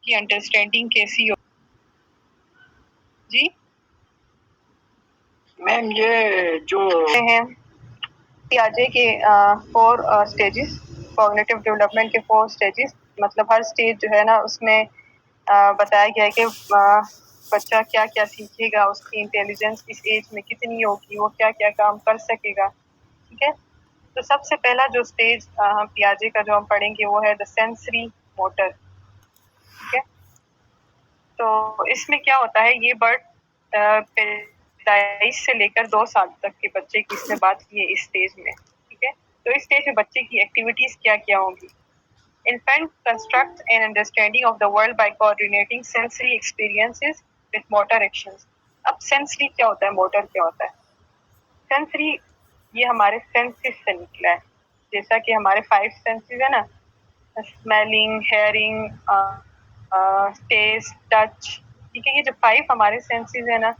की अंडरस्टैंडिंग कैसी हो जी मैम? ये जो हैं पियाजे के 4 स्टेजेस, कॉग्निटिव डेवलपमेंट के 4 स्टेजेस, मतलब हर स्टेज जो है ना उसमें बताया गया है कि बच्चा क्या क्या सीखेगा, उसकी इंटेलिजेंस इस एज में कितनी होगी, वो क्या क्या काम कर सकेगा। ठीक है, तो सबसे पहला जो स्टेज पियाजे का जो हम पढ़ेंगे वो है द सेंसरी मोटर। ठीक है, तो इसमें क्या होता है, ये बर्ड पैदाइश से लेकर 2 साल तक के बच्चे की इसमें बात की है इस स्टेज में। ठीक है, तो इस स्टेज में बच्चे की एक्टिविटीज क्या क्या होंगी। Infant constructs an understanding of the world by coordinating sensory experiences with motor actions. अब sensory क्या होता है, motor क्या होता है? Sensory ये हमारे senses से निकला है, जैसा कि हमारे 5 senses है ना, स्मेलिंग, हेयरिंग, टेस्ट, टच। ठीक है, ये जो 5 हमारे सेंसेस है ना,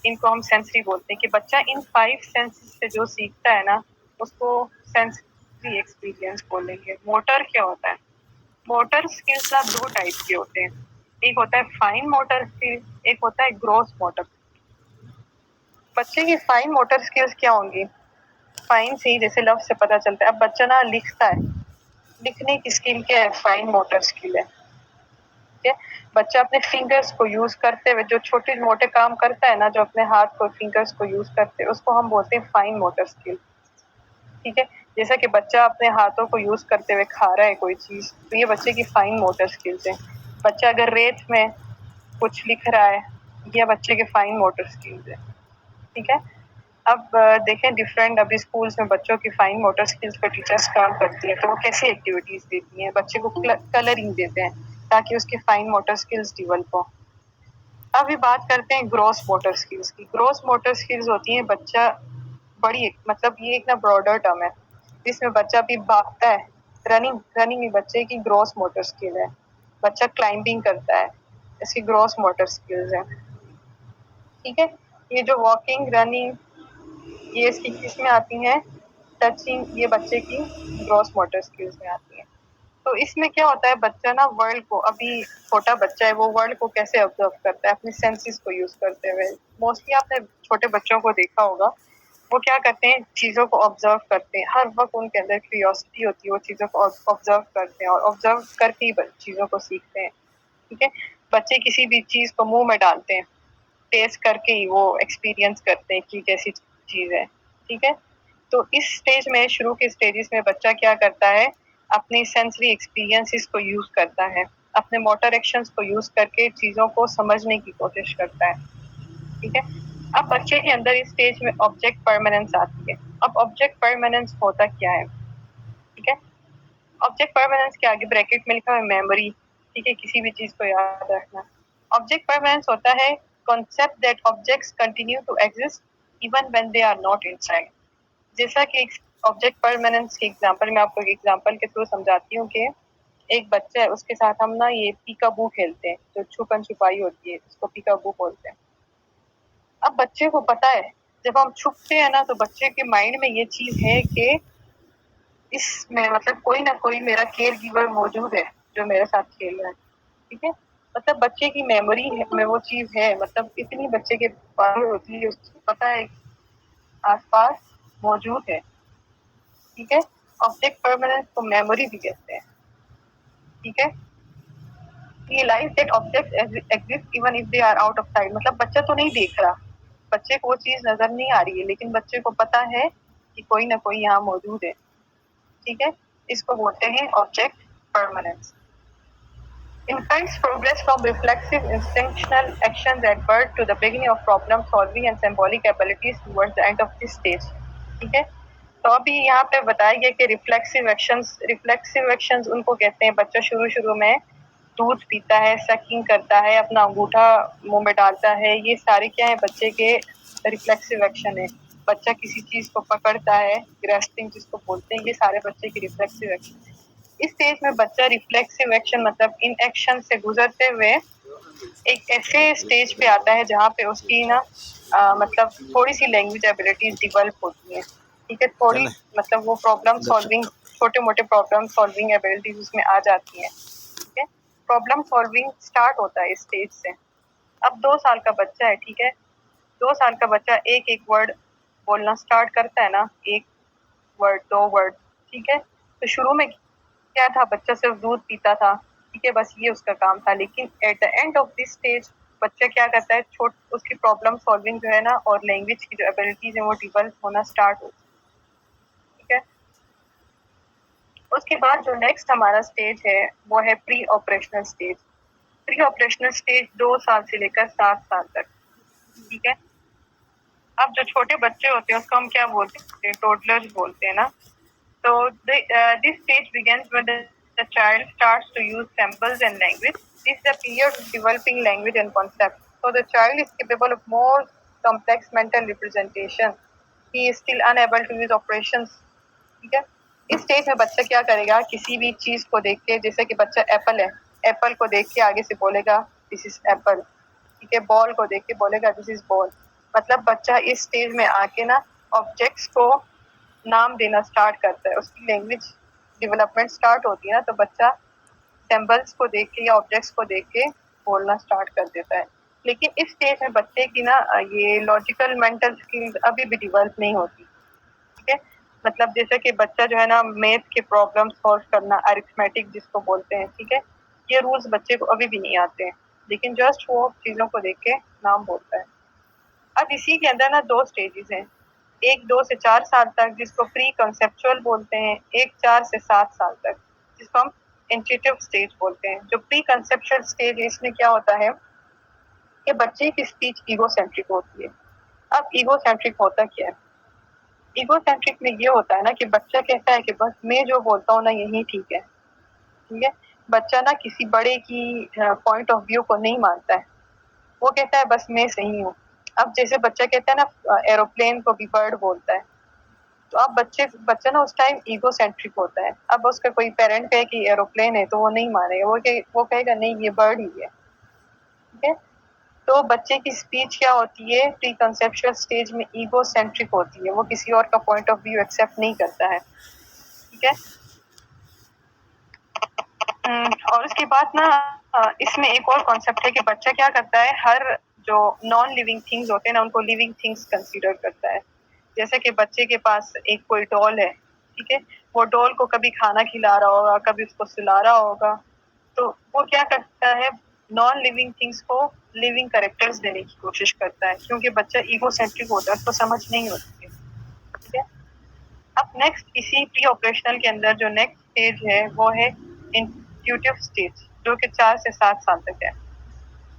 इनको हम सेंसरी बोलते हैं कि बच्चा इन 5 सेंसेस से जो सीखता है ना उसको सेंसरी एक्सपीरियंस बोलेंगे। मोटर क्या होता है? मोटर स्किल्स ना 2 टाइप के होते हैं, एक होता है फाइन मोटर स्किल, एक होता है ग्रॉस मोटर। बच्चे की फाइन मोटर स्किल्स क्या होंगी? फाइन से ही जैसे लफ्ज से पता चलता है, अब बच्चा ना लिखता है, लिखने की स्किल क्या है? फाइन मोटर स्किल है। ठीक है, बच्चा अपने फिंगर्स को यूज करते हुए जो छोटे मोटे काम करता है ना, जो अपने हाथ को फिंगर्स को यूज करते हैं, उसको हम बोलते हैं फाइन मोटर स्किल। ठीक है, जैसा कि बच्चा अपने हाथों को यूज करते हुए खा रहा है कोई चीज, तो ये बच्चे की फाइन मोटर स्किल्स है। बच्चा अगर रेत में कुछ लिख रहा है, ये बच्चे के फाइन मोटर स्किल्स है। ठीक है, अब देखें डिफरेंट अभी स्कूल्स में बच्चों की फाइन मोटर स्किल्स पर टीचर्स काम करती है, तो वो कैसी एक्टिविटीज देती हैं? बच्चे को कलरिंग देते हैं ताकि उसकी फाइन मोटर स्किल्स डेवलप हो। अभी बात करते हैं ग्रॉस मोटर स्किल्स की। ग्रॉस मोटर स्किल्स होती हैं बच्चा बड़ी, मतलब ये एक ना ब्रॉडर टर्म है जिसमें बच्चा भी भागता है, रनिंग रनिंग बच्चे की ग्रॉस मोटर स्किल है। बच्चा क्लाइंबिंग करता है, इसकी ग्रॉस मोटर स्किल्स है। ठीक है, ये जो वॉकिंग, रनिंग, ये इसकी किस में आती हैं? टचिंग, ये बच्चे की ग्रॉस मोटर स्किल्स में आती है। तो इसमें क्या होता है, बच्चा ना वर्ल्ड को, अभी छोटा बच्चा है, वो वर्ल्ड को कैसे ऑब्जर्व करता है? अपने सेंसेस को यूज करते हुए। मोस्टली आपने छोटे बच्चों को देखा होगा, वो क्या करते हैं, चीजों को ऑब्जर्व करते हैं, हर वक्त उनके अंदर क्यूरियोसिटी होती है, वो चीजों को ऑब्जर्व करते हैं और ऑब्जर्व करके ही चीजों को सीखते हैं। ठीक है, बच्चे किसी भी चीज को मुंह में डालते हैं, टेस्ट करके ही वो एक्सपीरियंस करते हैं कि कैसी चीज है। ठीक है, तो इस स्टेज में, शुरू के स्टेजेस में बच्चा क्या करता है, अपनी सेंसरी एक्सपीरियंसेस को यूज करता है, अपने मोटर एक्शंस को यूज करके चीजों को समझने की कोशिश करता है। ठीक है, अब बच्चे के अंदर इस स्टेज में ऑब्जेक्ट परमानेंस आती है। अब ऑब्जेक्ट परमानेंस होता क्या है? ठीक है, ऑब्जेक्ट परमानेंस के आगे ब्रैकेट में लिखा है मेमोरी। ठीक है, किसी भी चीज को याद रखना। ऑब्जेक्ट परमानेंस होता है concept that objects continue to exist even when they are not inside. जैसा कि ऑब्जेक्ट परमानेंस के एग्जांपल में आपको एक एग्जांपल के थ्रू समझाती हूँ कि एक बच्चा है, उसके साथ हम ना ये पीकाबू खेलते हैं, जो छुपन छुपाई होती है, उसको पीकाबू बोलते हैं। अब बच्चे को पता है जब हम छुपते हैं ना, तो बच्चे के माइंड में ये चीज है कि इसमें मतलब कोई ना कोई मेरा केयर गिवर मौजूद है जो मेरे साथ खेल रहा है। ठीक है, मतलब बच्चे की मेमोरी में वो चीज है, मतलब इतनी बच्चे के पास होती है, उसको पता है आसपास मौजूद है। ठीक है, ऑब्जेक्ट परमानेंस को मेमोरी भी कहते हैं। ठीक है, realise that object exist even if they are out of sight, मतलब बच्चा तो नहीं देख रहा, बच्चे को वो चीज नजर नहीं आ रही है, लेकिन बच्चे को पता है कि कोई ना कोई यहाँ मौजूद है। ठीक है, इसको बोलते हैं object permanence. Infants progress from reflexive instinctual actions at birth to the beginning of problem solving and symbolic abilities towards the end of this stage. ठीक है, तो अभी यहाँ पे बताया गया कि रिफ्लेक्सिव एक्शंस उनको कहते हैं, बच्चा शुरू शुरू में दूध पीता है, सकिंग करता है, अपना अंगूठा मुंह में डालता है, ये सारे क्या है, बच्चे के रिफ्लेक्सिव एक्शन है। बच्चा किसी चीज को पकड़ता है, ग्रेस्पिंग जिसको बोलते हैं, ये सारे बच्चे के रिफ्लेक्सिव एक्शन है। इस स्टेज में बच्चा रिफ्लेक्सिव एक्शन मतलब इन एक्शन से गुजरते हुए एक ऐसे स्टेज पे आता है जहाँ पे उसकी ना मतलब थोड़ी सी लैंग्वेज एबिलिटीज डेवलप होती है। ठीक है, थोड़ी मतलब वो प्रॉब्लम सॉल्विंग, छोटे मोटे प्रॉब्लम सॉल्विंग एबिलिटीज उसमें आ जाती हैं। ठीक है, प्रॉब्लम सॉल्विंग स्टार्ट होता है इस स्टेज से। अब 2 साल का बच्चा है, ठीक है, 2 साल का बच्चा एक एक वर्ड बोलना स्टार्ट करता है ना, 1 वर्ड 2 वर्ड, ठीक है। तो शुरू में क्या था, बच्चा सिर्फ दूध पीता था, ठीक है, बस ये उसका काम था। लेकिन at the end of this stage बच्चा क्या करता है, उसकी प्रॉब्लम सॉल्विंग जो है ना और लैंग्वेज की जो एबिलिटीज है वो डेवलप होना स्टार्ट होती है, ठीक है। उसके बाद जो नेक्स्ट हमारा स्टेज है वो है pre operational stage. Pre operational stage 2 साल से लेकर 7 साल तक, ठीक है। अब जो छोटे बच्चे होते हैं उसको हम क्या बोलते हैं, टोडलर्स बोलते हैं ना। So this stage begins when the child starts to use symbols and language. This is the period of developing language and concepts. So the child is capable of more complex mental representation. He is still unable to use operations. ठीक है। इस stage में बच्चा क्या करेगा, किसी भी चीज को देख के, जैसे कि बच्चा एप्पल है, एप्पल को देख के आगे से बोलेगा दिस इज एप्पल, ठीक है। बॉल को देख के बोलेगा दिस इज बॉल। मतलब बच्चा इस स्टेज में आके ना ऑब्जेक्ट्स को नाम देना स्टार्ट करता है, उसकी लैंग्वेज डेवलपमेंट स्टार्ट होती है ना, तो बच्चा सिंबल्स को देख के या ऑब्जेक्ट्स को देख के बोलना स्टार्ट कर देता है। लेकिन इस स्टेज में बच्चे की ना ये लॉजिकल मेंटल स्किल्स अभी भी डेवलप नहीं होती, ठीक है। मतलब जैसे कि बच्चा जो है ना मैथ के प्रॉब्लम सॉल्व करना, अरिथमेटिक जिसको बोलते हैं, ठीक है, ये रूल्स बच्चे को अभी भी नहीं आते हैं, लेकिन जस्ट वो चीजों को देख के नाम बोलता है। अब इसी के अंदर ना 2 स्टेजेस हैं, एक 2 से 4 साल तक जिसको प्री कंसेप्चुअल बोलते हैं, एक 4 से 7 साल तक जिसको हम इंट्यूटिव स्टेज बोलते हैं। जो प्री कंसेप्चुअल स्टेज है इसमें क्या होता है कि बच्चे की स्पीच ईगोसेंट्रिक होती है। अब ईगोसेंट्रिक होता क्या है, ईगोसेंट्रिक में ये होता है ना कि बच्चा कहता है कि बस मैं जो बोलता हूँ ना यही ठीक है, ठीक है। बच्चा ना किसी बड़े की पॉइंट ऑफ व्यू को नहीं मानता है, वो कहता है बस मैं सही हूँ। अब जैसे बच्चा कहता है ना एरोप्लेन को भी बर्ड बोलता है, तो अब बच्चा ना उस टाइम ईगो सेंट्रिक होता है। अब उसका कोई पेरेंट कहे कि एरोप्लेन है तो वो नहीं मानेगा, वो कहेगा नहीं ये बर्ड ही है, ठीक है। तो बच्चे की स्पीच क्या होती है, प्री कंसेप्चुअल स्टेज में ईगो सेंट्रिक होती है, वो किसी और का पॉइंट ऑफ व्यू एक्सेप्ट नहीं करता है, ठीक है। और उसके बाद ना इसमें एक और कॉन्सेप्ट है कि बच्चा क्या करता है, हर जो नॉन लिविंग थिंग्स होते हैं ना उनको लिविंग थिंग्स कंसीडर करता है। जैसे कि बच्चे के पास एक कोई डॉल है, ठीक है, वो डॉल को कभी खाना खिला रहा होगा, कभी उसको सुला रहा होगा, तो वो क्या करता है, नॉन लिविंग थिंग्स को लिविंग कैरेक्टर्स देने की कोशिश करता है, क्योंकि बच्चा ईगो सेंट्रिक होता है, उसको समझ नहीं होती है, ठीक है। अब नेक्स्ट इसी प्री ऑपरेशनल के अंदर जो नेक्स्ट स्टेज है वो है इंट्यूटिव स्टेज, जो कि 4 से 7 साल तक है।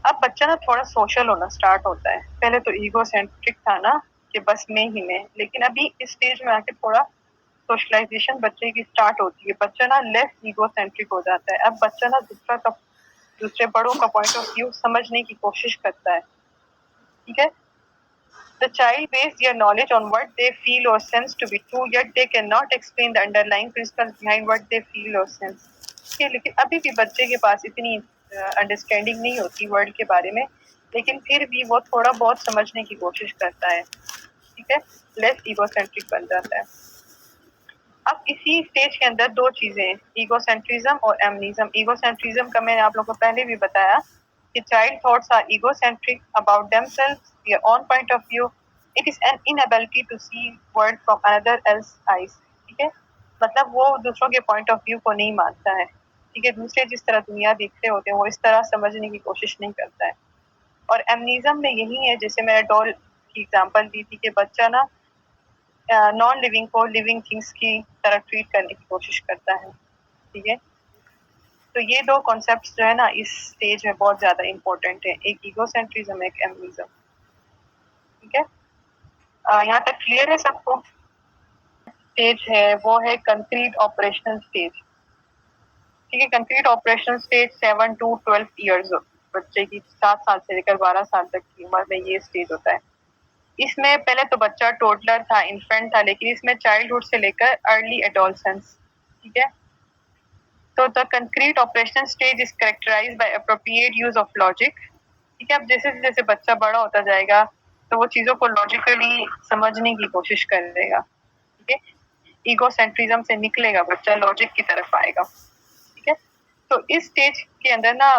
अब बच्चा ना थोड़ा सोशल होना स्टार्ट होता है, पहले तो ईगो सेंट्रिक था ना कि बस मैं ही मैं, लेकिन अभी इस स्टेज में आके थोड़ा सोशलाइजेशन बच्चे की स्टार्ट होती है, बच्चा ना लेस ईगो सेंट्रिक हो जाता है। अब बच्चा ना दूसरे बड़ों का पॉइंट ऑफ व्यू समझने की कोशिश करता है, ठीक है। The child base their knowledge on what they feel or sense to be true, yet they cannot explain the underlying principles behind what they feel or sense. ठीक है, लेकिन अभी भी बच्चे के पास इतनी अंडरस्टैंडिंग नहीं होती वर्ल्ड के बारे में, लेकिन फिर भी वो थोड़ा बहुत समझने की कोशिश करता है, ठीक है, लेस ईगोसेंट्रिक बन जाता है। अब इसी स्टेज के अंदर 2 चीजें हैं, ईगोसेंट्रिज्म और एमनिज्म। ईगोसेंट्रिज्म का मैंने आप लोगों को पहले भी बताया कि child thoughts are egocentric about themselves, their own point of view. It is an inability to see world from another else eyes, ठीक है। मतलब वो दूसरों के पॉइंट ऑफ व्यू को नहीं मानता है, ठीक है, दूसरे जिस तरह दुनिया देख रहे होते हैं वो इस तरह समझने की कोशिश नहीं करता है। और एमनिज्म में यही है, जैसे मैंने डॉल की एग्जांपल दी थी कि बच्चा ना नॉन लिविंग को लिविंग थिंग्स की तरह ट्रीट करने की कोशिश करता है, ठीक है। तो ये 2 कॉन्सेप्ट्स जो है ना इस स्टेज में बहुत ज्यादा इंपॉर्टेंट है, एक ईगोसेंट्रिज्म, एक एमनिज्म, ठीक है। यहाँ तक क्लियर है सबको? स्टेज है वो है कंक्रीट ऑपरेशनल स्टेज, ठीक है। Concrete operational stage 7 to 12 years, बच्चे की 7 साल से लेकर 12 साल तक की उम्र में ये स्टेज होता है। इसमें पहले तो बच्चा टोडलर था, इन्फेंट था, लेकिन इसमें चाइल्डहुड से लेकर अर्ली एडोलसेंस, ठीक है। तो the concrete operational stage is characterised by appropriate use of logic, ठीक है। अब जैसे जैसे बच्चा बड़ा होता जाएगा तो वो चीजों को लॉजिकली समझने की कोशिश करेगा, ठीक है। ईगोसेंट्रिज्म से निकलेगा बच्चा, लॉजिक की तरफ आएगा, ठीक है। तो इस स्टेज के अंदर ना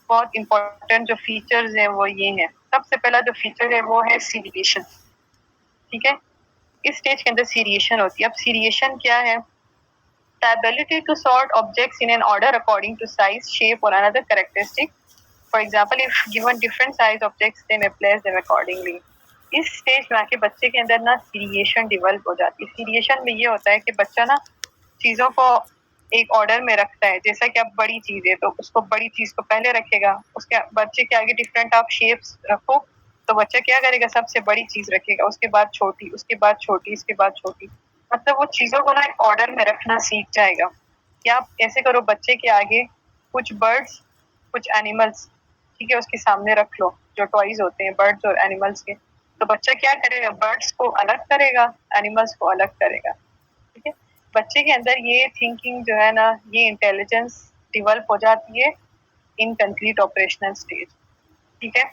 बहुत इंपॉर्टेंट जो फीचर्स हैं वो ये हैं। सबसे पहला जो फीचर है वो है सीरिएशन। ठीक है, इस स्टेज के अंदर सीरिएशन होती है। अब सीरिएशन क्या है? The ability to sort objects in an order according to size, shape or another characteristic. For example, if given different size objects, they may place them accordingly. इस स्टेज में आके बच्चे के अंदर ना सीरिएशन डेवलप हो जाती है। सीरिएशन में ये होता है कि बच्चा ना चीजों को एक ऑर्डर में रखता है। जैसा कि अब बड़ी चीज है तो उसको बड़ी चीज को पहले रखेगा, उसके बच्चे के आगे डिफरेंट आप शेप्स रखो तो बच्चा क्या करेगा? सबसे बड़ी चीज रखेगा, उसके बाद छोटी, उसके बाद छोटी, इसके बाद छोटी। मतलब वो चीजों को ना एक ऑर्डर में रखना सीख जाएगा। या आप ऐसे करो, बच्चे के आगे कुछ बर्ड्स, कुछ एनिमल्स, ठीक है, उसके सामने रख लो, जो टॉयज होते हैं बर्ड्स और एनिमल्स के। तो बच्चा क्या करेगा? बर्ड्स को अलग करेगा, एनिमल्स को अलग करेगा। ठीक है, बच्चे के अंदर ये थिंकिंग जो है ना, ये इंटेलिजेंस डेवलप हो जाती है इन कंप्लीट ऑपरेशनल स्टेज। ठीक है,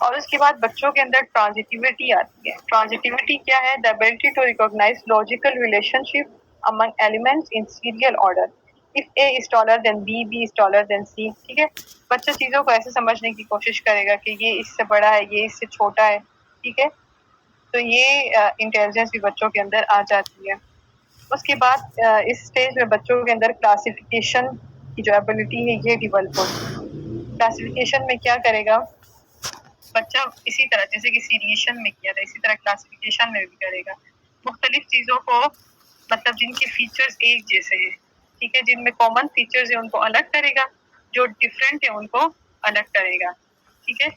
और उसके बाद बच्चों के अंदर ट्रांजिटिविटी आती है। ट्रांजिटिविटी क्या है? The ability to recognise logical relationship among elements in serial order. If A is taller than B, B is taller than C. ठीक है, बच्चा चीजों को ऐसे समझने की कोशिश करेगा कि ये इससे बड़ा है, ये इससे छोटा है। ठीक है, तो ये इंटेलिजेंस भी बच्चों के अंदर आ जाती है। उसके बाद इस स्टेज में बच्चों के अंदर क्लासिफिकेशन की जो एबिलिटी है ये डेवलप होती है। क्लासिफिकेशन में क्या करेगा बच्चा? इसी तरह जैसे कि सीरिएशन में किया था, इसी तरह क्लासिफिकेशन में भी करेगा। मुख्तलिफ चीजों को, मतलब जिनके फीचर्स एक जैसे हैं, ठीक है, जिनमें कॉमन फीचर्स है उनको अलग करेगा, जो डिफरेंट है उनको अलग करेगा। ठीक है,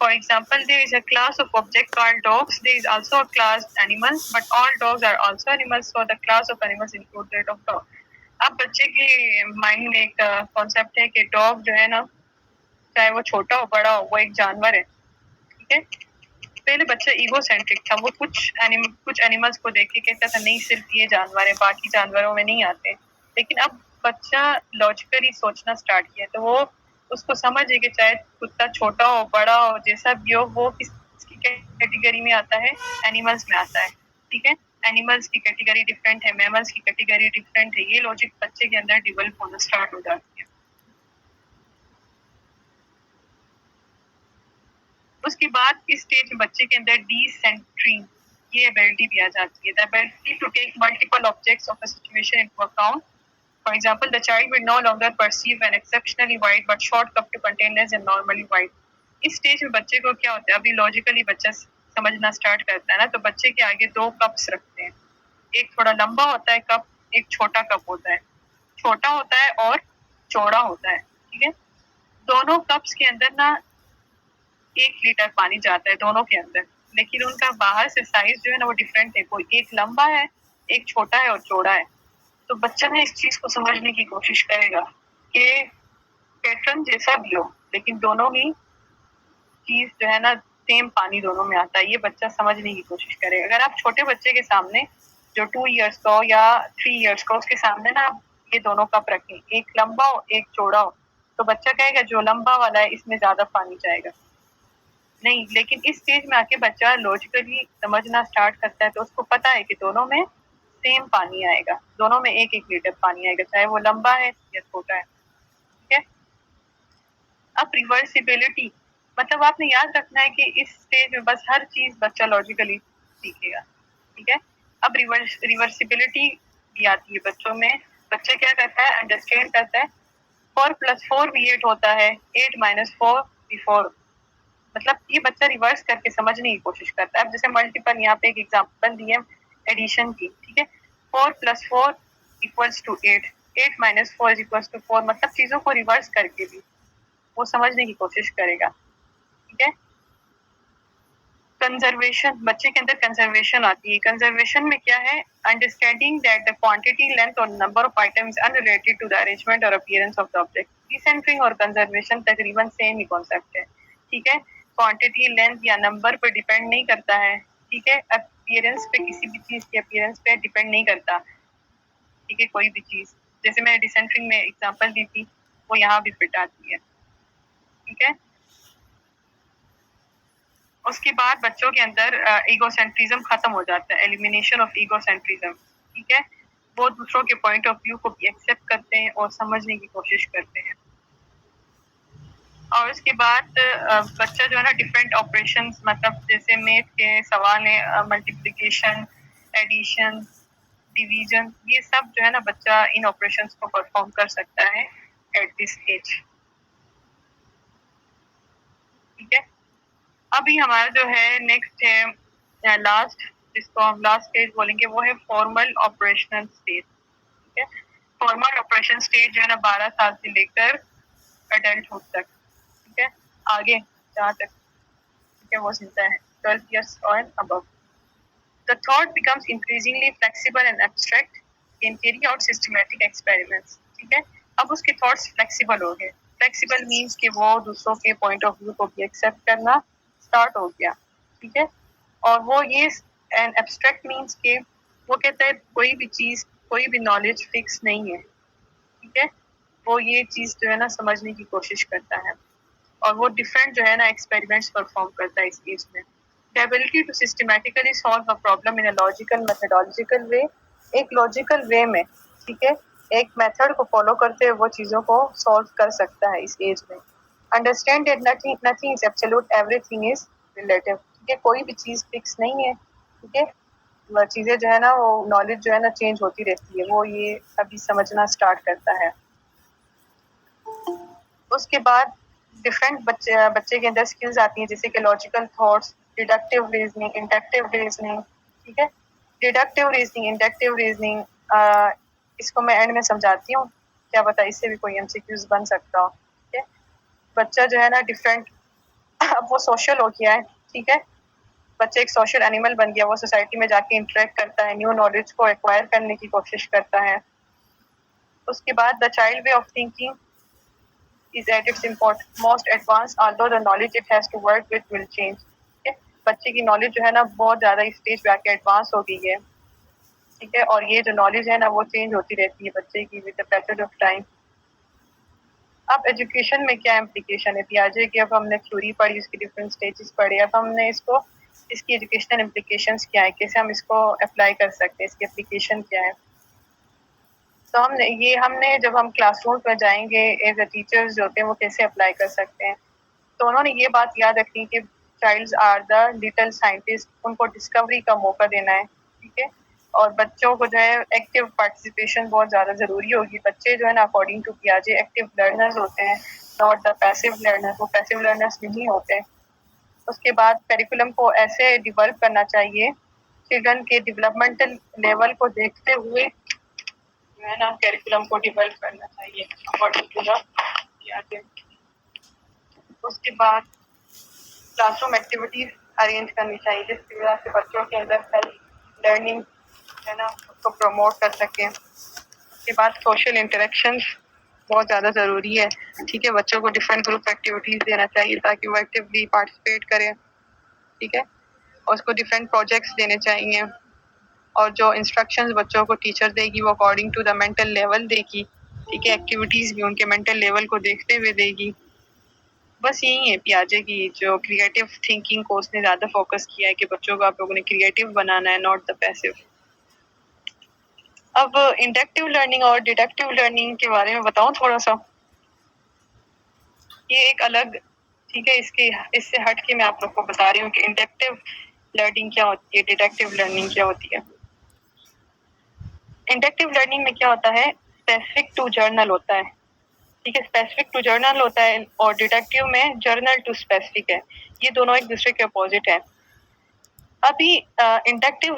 for example, there is a class of object called dogs, there is also a class animals, but all dogs are also animals, so the class of animals include that of dog. अब बच्चे के mind में एक concept है कि dog जो है ना, चाहे वो छोटा हो बड़ा हो, वो एक जानवर है। ठीक है, पहले बच्चा ईगो सेंट्रिक था, वो कुछ एनिमल्स को देख के कहता था नहीं सिर्फ ये जानवर है, बाकी जानवरों में नहीं आते। लेकिन अब बच्चा लॉजिकली सोचना स्टार्ट किया तो वो उसको समझ है कि चाहे कुत्ता छोटा हो बड़ा हो जैसा भी हो, वो किसकी कैटेगरी में आता है? एनिमल्स में आता है। ठीक है, एनिमल्स की कैटेगरी डिफरेंट है, मैमल्स की कैटेगरी डिफरेंट है। ये लॉजिक बच्चे के अंदर डेवलप होना स्टार्ट हो जाती है। उसके बाद इस स्टेज में बच्चे के अंदर डीसेंट्रिंग ये एबिलिटी भी आ जाती है। The ability to take multiple objects of a situation into account. For example, the child will no longer perceive an exceptionally wide but short cup to contain less than normally wide. इस stage में बच्चे को क्या होता है? अभी logically बच्चा समझना स्टार्ट करता है ना, तो बच्चे के आगे दो कप्स रखते हैं। एक थोड़ा लंबा होता है कप, एक छोटा कप होता है। छोटा होता है और चौड़ा होता है। ठीक है, दोनों कप्स के अंदर ना 1 लीटर पानी जाता है दोनों के अंदर, लेकिन उनका बाहर से साइज जो है ना वो डिफरेंट है। कोई एक लंबा है, एक छोटा है और चौड़ा है। तो बच्चा ना इस चीज को समझने की कोशिश करेगा कि पैटर्न जैसा भी हो, लेकिन दोनों ही चीज जो है ना सेम पानी दोनों में आता है। ये बच्चा समझने की कोशिश करेगा। अगर आप छोटे बच्चे के सामने जो 2 इयर्स का हो या 3 इयर्स का, उसके सामने ना ये दोनों कप रखें, एक लंबा हो एक चौड़ा हो, तो बच्चा कहेगा जो लंबा वाला है इसमें ज्यादा पानी जाएगा। नहीं, लेकिन इस स्टेज में आके बच्चा लॉजिकली समझना स्टार्ट करता है तो उसको पता है कि दोनों में सेम पानी आएगा, दोनों में 1-1 लीटर पानी आएगा, चाहे वो लंबा है या छोटा है। ठीक है, अब रिवर्सिबिलिटी, मतलब आपने याद रखना है कि इस स्टेज में बस हर चीज बच्चा लॉजिकली सीखेगा। ठीक है, अब रिवर्सिबिलिटी भी आती है बच्चों में। बच्चा क्या करता है? अंडरस्टैंड करता है 4+4 भी 8 होता है, 8-4 भी 4। मतलब ये बच्चा रिवर्स करके समझने की कोशिश करता है। अब जैसे मल्टीपल, यहाँ पे एक एग्जांपल दी है एडिशन की। ठीक है, 4+4 equals to 8, 8-4 is equals to 4। मतलब चीजों को रिवर्स करके भी वो समझने की कोशिश करेगा। ठीक है, कंजर्वेशन, बच्चे के अंदर कंजर्वेशन आती है। कंजर्वेशन में क्या है? Understanding that the quantity, length और number of items unrelated to the arrangement और appearance of the object. Decentring और कंजर्वेशन तकरीबन सेम ही कॉन्सेप्ट है। ठीक है, क्वांटिटी, लेंथ या नंबर पर डिपेंड नहीं करता है। ठीक है, अपीयरेंस पे, किसी भी चीज के अपीयरेंस पे डिपेंड नहीं करता। ठीक है, कोई भी चीज, जैसे मैंने डिसेंटरिंग में एग्जांपल दी थी, वो यहाँ भी फिट आती है। ठीक है, उसके बाद बच्चों के अंदर ईगोसेंट्रिज्म खत्म हो जाता है, एलिमिनेशन ऑफ ईगोसेंट्रिज्म। ठीक है, वो दूसरों के पॉइंट ऑफ व्यू को भी एक्सेप्ट करते हैं और समझने की कोशिश करते हैं। और उसके बाद बच्चा जो है ना डिफरेंट ऑपरेशंस, मतलब जैसे मैथ के सवाल है, मल्टीप्लिकेशन, एडिशन, डिवीजन, ये सब जो है ना बच्चा इन ऑपरेशंस को परफॉर्म कर सकता है एट दिस एज। ठीक है, अभी हमारा जो है नेक्स्ट है लास्ट, जिसको हम लास्ट स्टेज बोलेंगे, वो है फॉर्मल ऑपरेशनल स्टेज। ठीक है, फॉर्मल ऑपरेशन स्टेज जो है ना 12 साल से लेकर अडल्टहुड तक। ठीक है, आगे जहाँ तक ठीक है वो सिलता है 12 years और above. The thought becomes increasingly flexible and abstract in carrying out systematic experiments. ठीक है, अब उसके थॉट्स फ्लेक्सिबल हो गए। फ्लेक्सिबल मीन्स कि वो दूसरों के पॉइंट ऑफ व्यू को भी एक्सेप्ट करना स्टार्ट हो गया। ठीक है, और वो ये एंड एब्स्ट्रैक्ट मीन्स कि वो कहता है कोई भी चीज़, कोई भी नॉलेज फिक्स नहीं है। ठीक है, वो ये चीज़ जो है ना समझने की कोशिश करता है और वो डिफरेंट जो है ना एक्सपेरिमेंट्स परफॉर्म करता है इस एज में। The ability to systematically solve a problem in a logical methodological way, एक लॉजिकल वे में, ठीक है, एक मेथड को फॉलो करते हुए वो चीज़ों को सॉल्व कर सकता है इस एज में। Understand that nothing is absolute, everything is relative. ठीक है, कोई भी चीज़ फिक्स नहीं है। ठीक है, वो चीज़ें जो है ना, वो नॉलेज जो है ना चेंज होती रहती है, वो ये अभी समझना स्टार्ट करता है। उसके बाद डिफरेंट बच्चे के अंदर स्किल्स आती हैं, जैसे कि logical thoughts, deductive reasoning, inductive reasoning. ठीक है, डिडक्टिव रीजनिंग, इंडक्टिव रीजनिंग, इसको मैं एंड में समझाती हूँ, क्या पता इससे भी कोई एमसीक्यूज बन सकता हो। ठीक है, बच्चा जो है ना डिफरेंट अब वो सोशल हो गया है। ठीक है, बच्चा एक सोशल एनिमल बन गया, वो सोसाइटी में जाके इंटरेक्ट करता है, न्यू नॉलेज को एक्वायर करने की कोशिश करता है। उसके बाद the child way of thinking is at its most advanced, although the knowledge it has to work with will change. ठीक है, बच्चे की नॉलेज जो है ना बहुत ज़्यादा स्टेज पे आके एडवांस हो गई है। ठीक है, और ये जो नॉलेज है ना वो चेंज होती रहती है बच्चे की with the passage of time. अब एजुकेशन में क्या इम्प्लीकेशन है पियाजे की? अब हमने थ्योरी पढ़ी, उसकी डिफरेंट स्टेजेस पढ़े, अब हमने इसको इसकी एजुकेशनल इम्प्लीकेशंस क्या है, कैसे हम इसको अप्लाई कर सकते हैं, इसकी एप्लीकेशन क्या है। तो हमने जब हम क्लासरूम में जाएंगे एज अ टीचर्स जो होते हैं वो कैसे अप्लाई कर सकते हैं। तो उन्होंने ये बात याद रखनी कि childs are the little scientist, उनको डिस्कवरी का मौका देना है। ठीक है, और बच्चों को जो है एक्टिव पार्टिसिपेशन बहुत ज़्यादा ज़रूरी होगी। बच्चे जो है ना अकॉर्डिंग टू पियाजे एक्टिव लर्नर्स होते हैं, नॉट द पैसिव लर्नर्स, वो पैसिव लर्नर्स नहीं होते। उसके बाद करिकुलम को ऐसे डेवलप करना चाहिए, चिल्ड्रन के डेवलपमेंटल लेवल को देखते हुए जो है ना करिकुलम को डेवलप करना चाहिए अकॉर्डिंग टू द पियाजे। उसके बाद क्लासरूम एक्टिविटीज अरेंज करनी चाहिए जिसकी वजह से बच्चों के अंदर सेल्फ लर्निंग है ना उसको प्रमोट कर सकें। उसके बाद सोशल इंटरेक्शंस बहुत ज़्यादा ज़रूरी है। ठीक है, बच्चों को डिफरेंट ग्रुप एक्टिविटीज़ देना चाहिए ताकि वो एक्टिवली पार्टिसिपेट करें। ठीक है, और उसको डिफरेंट प्रोजेक्ट्स देने चाहिए और जो इंस्ट्रक्शंस बच्चों को टीचर देगी वो according to the mental level देगी। ठीक है, एक्टिविटीज़ भी उनके मेंटल लेवल को देखते हुए देगी। बस यही है पियाजे की जो क्रिएटिव थिंकिंग को उसने ज़्यादा फोकस किया है कि बच्चों को आप लोगों ने क्रिएटिव बनाना है, नॉट द पैसिव। अब इंडक्टिव लर्निंग और डिडक्टिव लर्निंग के बारे में बताऊं थोड़ा सा। ये एक अलग, ठीक है, इससे हट के मैं आप लोग को बता रही हूँ कि इंडक्टिव लर्निंग क्या होती है, डिडक्टिव लर्निंग क्या होती है। इंडक्टिव लर्निंग में क्या होता है, स्पेसिफिक टू जर्नल होता है। ठीक है, स्पेसिफिक टू जर्नल होता है और डिडक्टिव में जर्नल टू स्पेसिफिक है। ये दोनों एक दूसरे के अपोजिट है। अभी इंडक्टिव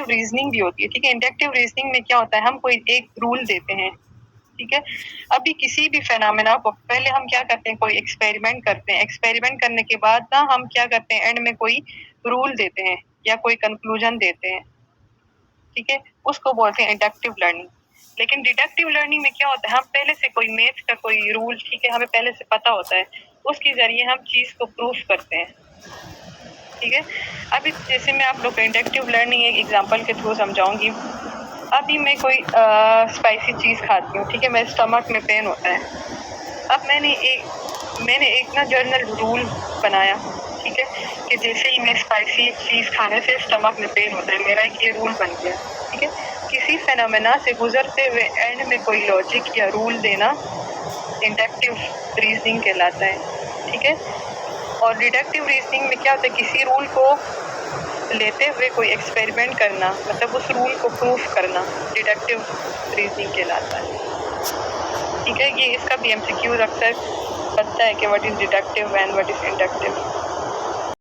रीजनिंग भी होती है। ठीक है, इंडक्टिव रीजनिंग में क्या होता है, हम कोई एक रूल देते हैं। ठीक है, अभी किसी भी फेनोमेना को पहले हम क्या करते हैं, कोई एक्सपेरिमेंट करते हैं। एक्सपेरिमेंट करने के बाद ना हम क्या करते हैं, एंड में कोई रूल देते हैं या कोई कंक्लूजन देते हैं। ठीक है, उसको बोलते हैं इंडक्टिव लर्निंग। लेकिन डिडक्टिव लर्निंग में क्या होता है, हम पहले से कोई मैथ का कोई रूल, ठीक है, हमें पहले से पता होता है, उसके जरिए हम चीज़ को प्रूफ करते हैं। ठीक है, अभी जैसे मैं आप लोग को इंडक्टिव लर्निंग एक एग्जांपल के थ्रू समझाऊंगी। अभी मैं कोई स्पाइसी चीज़ खाती हूँ, ठीक है, मेरे स्टमक में पेन होता है। अब मैंने एक ना जर्नल रूल बनाया, ठीक है, कि जैसे ही मैं स्पाइसी चीज़ खाने से स्टमक में पेन होता है, मेरा एक ये रूल बन गया। ठीक है। किसी फेनोमेना से गुजरते हुए एंड में कोई लॉजिक या रूल देना इंडक्टिव रीजनिंग कहलाता है। ठीक है। और डिडक्टिव रीजनिंग में क्या होता है, किसी रूल को लेते हुए कोई एक्सपेरिमेंट करना, मतलब उस रूल को प्रूफ करना, डिडक्टिव रीजनिंग कहलाता है। ठीक है। ये इसका भी एमसीक्यू अक्सर बनता है कि what is deductive and what is inductive.